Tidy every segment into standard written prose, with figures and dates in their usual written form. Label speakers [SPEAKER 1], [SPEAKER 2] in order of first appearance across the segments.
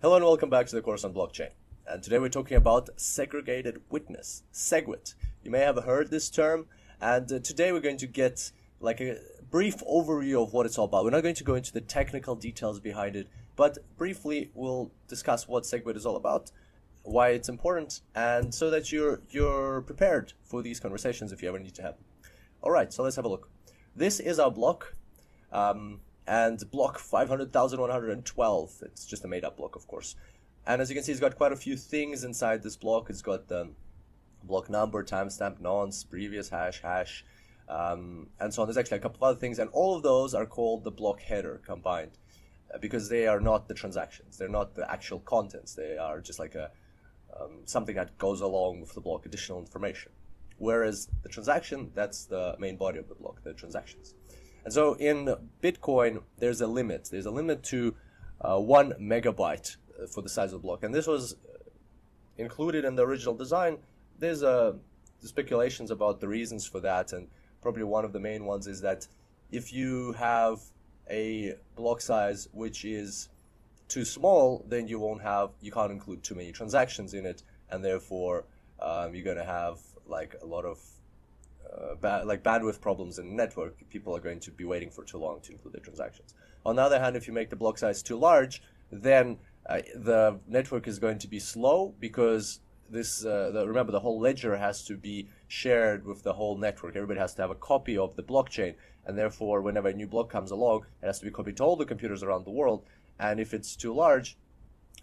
[SPEAKER 1] Hello and welcome back to the course on blockchain. And today we're talking about segregated witness, SegWit. You may have heard this term, and today we're going to get like a brief overview of what it's all about. We're not going to go into the technical details behind it, but briefly we'll discuss what SegWit is all about, why it's important, and so that you're prepared for these conversations if you ever need to have them. All right, so let's have a look. This is our block. And block 500,112. It's just a made-up block, of course. And as you can see, it's got quite a few things inside this block. It's got the block number, timestamp, nonce, previous hash, and so on. There's actually a couple of other things, and all of those are called the block header combined, because they are not the transactions. They're not the actual contents. They are just like a something that goes along with the block, additional information. Whereas the transaction, that's the main body of the block, the transactions. And so in Bitcoin, there's a limit. There's a limit to 1 megabyte for the size of the block. And this was included in the original design. There's speculations about the reasons for that. And probably one of the main ones is that if you have a block size which is too small, then you can't include too many transactions in it. And therefore, you're going to have like a lot of bandwidth problems in the network. People are going to be waiting for too long to include their transactions. On the other hand, if you make the block size too large, then the network is going to be slow, because remember, the whole ledger has to be shared with the whole network. Everybody has to have a copy of the blockchain, and therefore whenever a new block comes along, it has to be copied to all the computers around the world. And if it's too large,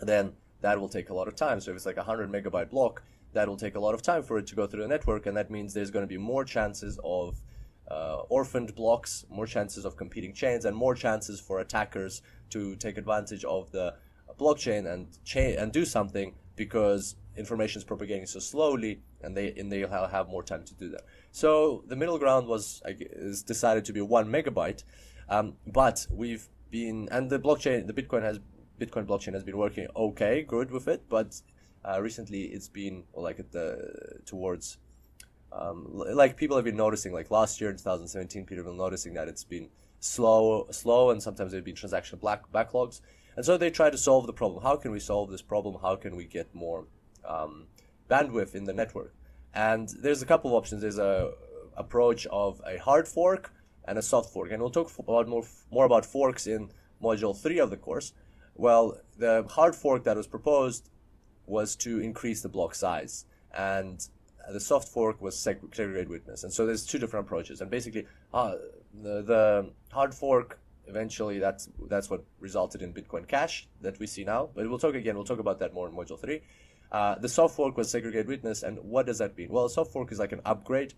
[SPEAKER 1] then that will take a lot of time. So if it's like a 100 megabyte block, that will take a lot of time for it to go through the network, and that means there's going to be more chances of orphaned blocks, more chances of competing chains, and more chances for attackers to take advantage of the blockchain and do something, because information is propagating so slowly, and they'll have more time to do that. So the middle ground is decided to be 1 megabyte, but the Bitcoin blockchain has been working good with it, but recently it's been towards like people have been noticing, like last year in 2017, people have been noticing that it's been slow, and sometimes there've been transaction backlogs. And so they try to solve the problem. How can we solve this problem? How can we get more bandwidth in the network? And there's a couple of options. There's a approach of a hard fork and a soft fork, and we'll talk more about forks in module 3 of the course. Well, the hard fork that was proposed was to increase the block size, and the soft fork was Segregated Witness. And so there's two different approaches, and basically the hard fork, eventually that's what resulted in Bitcoin Cash that we see now, but we'll talk about that more in module 3. The soft fork was Segregated Witness, and what does that mean? Well, a soft fork is like an upgrade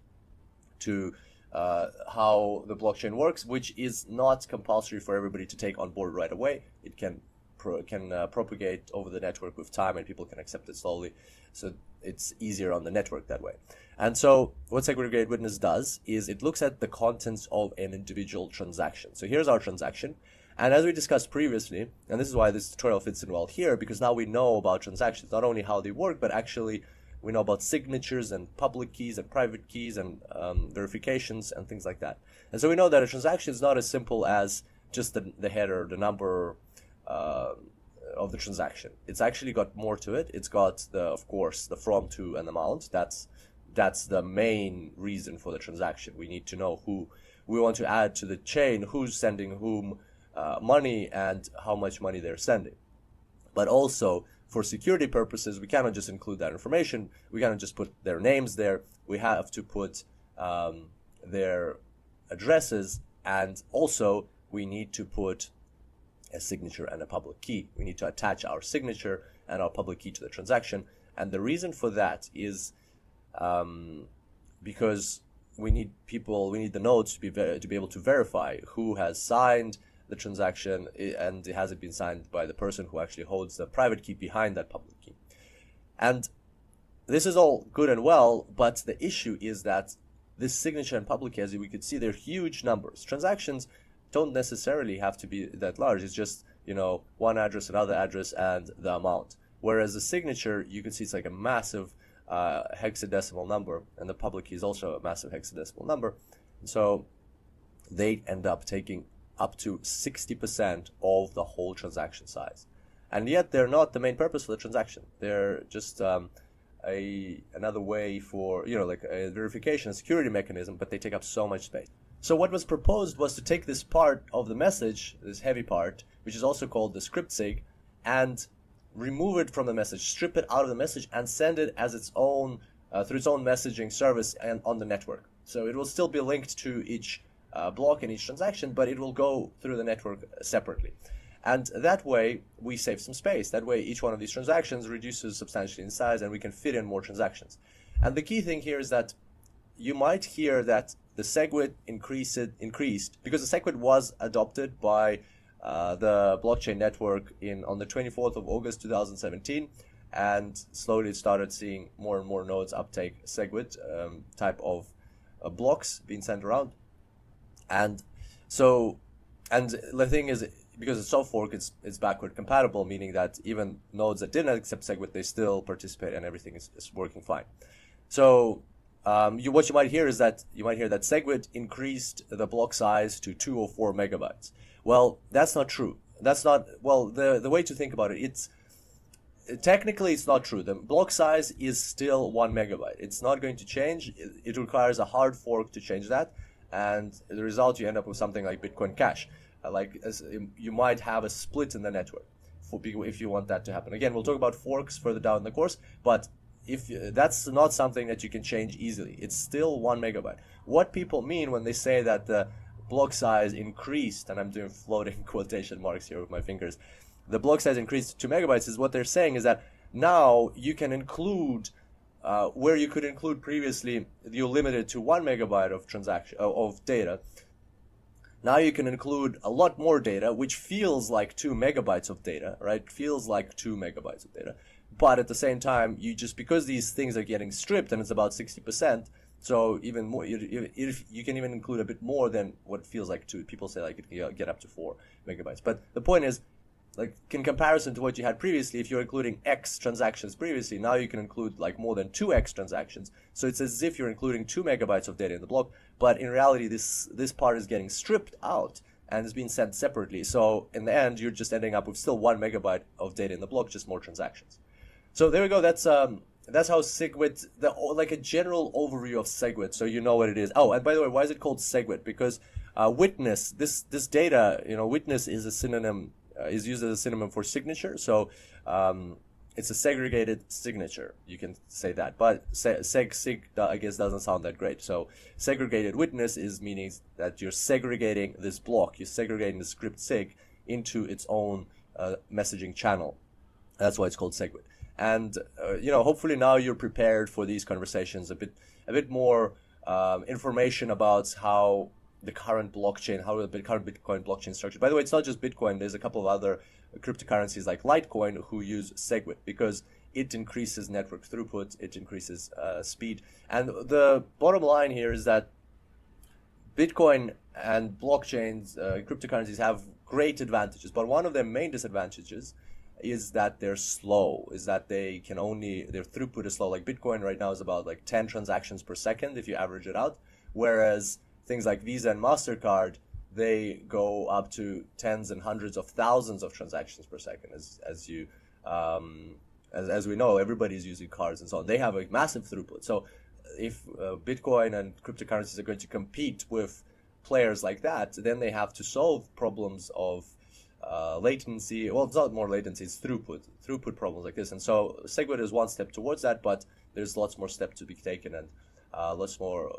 [SPEAKER 1] to how the blockchain works, which is not compulsory for everybody to take on board right away. It can propagate over the network with time, and people can accept it slowly, so it's easier on the network that way. And so what Segregated Witness does is it looks at the contents of an individual transaction. So here's our transaction, and as we discussed previously, and this is why this tutorial fits in well here, because now we know about transactions, not only how they work, but actually we know about signatures and public keys and private keys and verifications and things like that. And so we know that a transaction is not as simple as just the header, the number of the transaction. It's actually got more to it. It's got of course the from, to, and amount. That's the main reason for the transaction. We need to know who we want to add to the chain, who's sending whom money, and how much money they're sending. But also, for security purposes, we cannot just include that information. We cannot just put their names there. We have to put their addresses, and also we need to put a signature and a public key. We need to attach our signature and our public key to the transaction. And the reason for that is because we need the nodes to be able to verify who has signed the transaction, and has it been signed by the person who actually holds the private key behind that public key. And this is all good and well, but the issue is that this signature and public key, as we could see, they're huge numbers. Transactions don't necessarily have to be that large. It's just, one address, another address, and the amount. Whereas the signature, you can see it's like a massive hexadecimal number, and the public key is also a massive hexadecimal number. And so they end up taking up to 60% of the whole transaction size. and yet they're not the main purpose for the transaction. They're just another way for, like a verification, a security mechanism, but they take up so much space. So what was proposed was to take this part of the message, this heavy part, which is also called the script sig, and remove it from the message, strip it out of the message, and send it as its own, through its own messaging service and on the network. So it will still be linked to each block and each transaction, but it will go through the network separately. And that way, we save some space. That way, each one of these transactions reduces substantially in size, and we can fit in more transactions. And the key thing here is that you might hear that the SegWit increased because the SegWit was adopted by the blockchain network on the 24th of August 2017, and slowly it started seeing more and more nodes uptake SegWit type of blocks being sent around. And so, and the thing is, because it's soft fork, it's backward compatible, meaning that even nodes that didn't accept SegWit, they still participate and everything is working fine. So what you might hear is that that SegWit increased the block size to 2 or 4 megabytes. Well, that's not true. That's not, well, the way to think about it, technically it's not true. The block size is still 1 megabyte. It's not going to change. It requires a hard fork to change that. And the result, you end up with something like Bitcoin Cash. You might have a split in the network if you want that to happen. Again, we'll talk about forks further down in the course, but if that's not something that you can change easily. It's still 1 megabyte. What people mean when they say that the block size increased, and I'm doing floating quotation marks here with my fingers, the block size increased to 2 megabytes, is what they're saying is that now you can include where you could include previously, you limited to 1 megabyte of data. Now you can include a lot more data, which feels like 2 megabytes of data, right? Feels like 2 megabytes of data. But at the same time, because these things are getting stripped, and it's about 60%, so even more, if you can even include a bit more than what feels like 2. People say like it can get up to 4 megabytes. But the point is, like in comparison to what you had previously, if you're including X transactions previously, now you can include like more than 2X transactions. So it's as if you're including 2 megabytes of data in the block, but in reality, this part is getting stripped out and is being sent separately. So in the end, you're just ending up with still 1 megabyte of data in the block, just more transactions. So there we go. That's how SegWit, like a general overview of SegWit, so you know what it is. Oh, and by the way, why is it called SegWit? Because witness, this data, witness is a synonym, is used as a synonym for signature. So it's a segregated signature. You can say that, but sig I guess doesn't sound that great. So segregated witness meaning that you're segregating this block, you're segregating the script sig into its own messaging channel. That's why it's called SegWit. And hopefully now you're prepared for these conversations, a bit more information about how the current blockchain, how the current Bitcoin blockchain is structured. By the way, it's not just Bitcoin. There's a couple of other cryptocurrencies like Litecoin who use SegWit because it increases network throughput, it increases speed. And the bottom line here is that Bitcoin and blockchains, cryptocurrencies have great advantages, but one of their main disadvantages is that they're slow, is that their throughput is slow. Like Bitcoin right now is about like 10 transactions per second if you average it out, whereas things like Visa and MasterCard, they go up to tens and hundreds of thousands of transactions per second. As we know, everybody's using cards and so on. They have a massive throughput. So if Bitcoin and cryptocurrencies are going to compete with players like that, then they have to solve problems of latency. Well, it's not more latency, it's throughput problems like this. And so SegWit is one step towards that, but there's lots more steps to be taken and lots more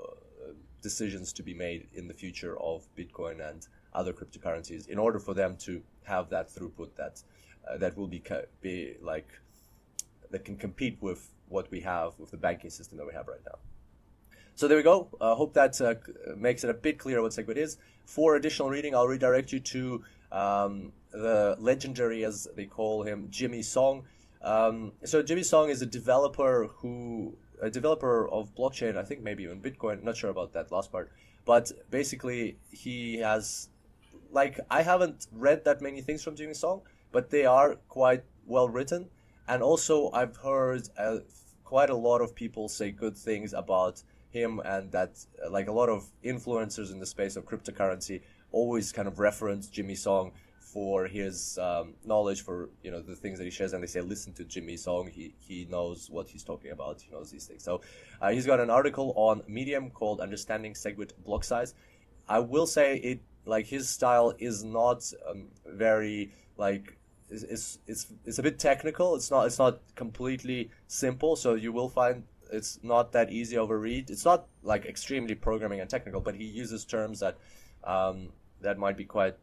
[SPEAKER 1] decisions to be made in the future of Bitcoin and other cryptocurrencies in order for them to have that throughput that will be like that can compete with what we have with the banking system that we have right now. So there we go. Hope that makes it a bit clearer what SegWit is. For additional reading, I'll redirect you to the legendary, as they call him, Jimmy Song. So Jimmy Song is a developer of blockchain, I think maybe even Bitcoin, not sure about that last part. But basically he has, like, I haven't read that many things from Jimmy Song, but they are quite well written. And also I've heard quite a lot of people say good things about him, and that like a lot of influencers in the space of cryptocurrency always kind of reference Jimmy Song for his knowledge, for the things that he shares. And they say, listen to Jimmy Song. He knows what he's talking about. He knows these things. So he's got an article on Medium called "Understanding SegWit Block Size." I will say it, like, his style is not very, like, it's a bit technical. It's not completely simple. So you will find it's not that easy over read. It's not like extremely programming and technical, but he uses terms that that might be quite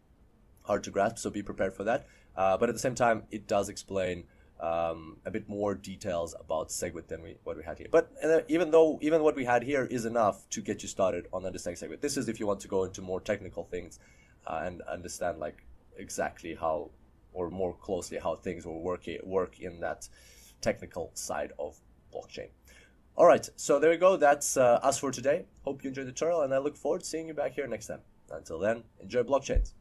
[SPEAKER 1] hard to grasp. So be prepared for that. But at the same time, it does explain a bit more details about SegWit than what we had here. But even what we had here is enough to get you started on understanding SegWit. This is if you want to go into more technical things and understand, like, exactly how, or more closely, how things will work in that technical side of blockchain. All right, so there we go. That's us for today. Hope you enjoyed the tutorial, and I look forward to seeing you back here next time. Until then, enjoy blockchains.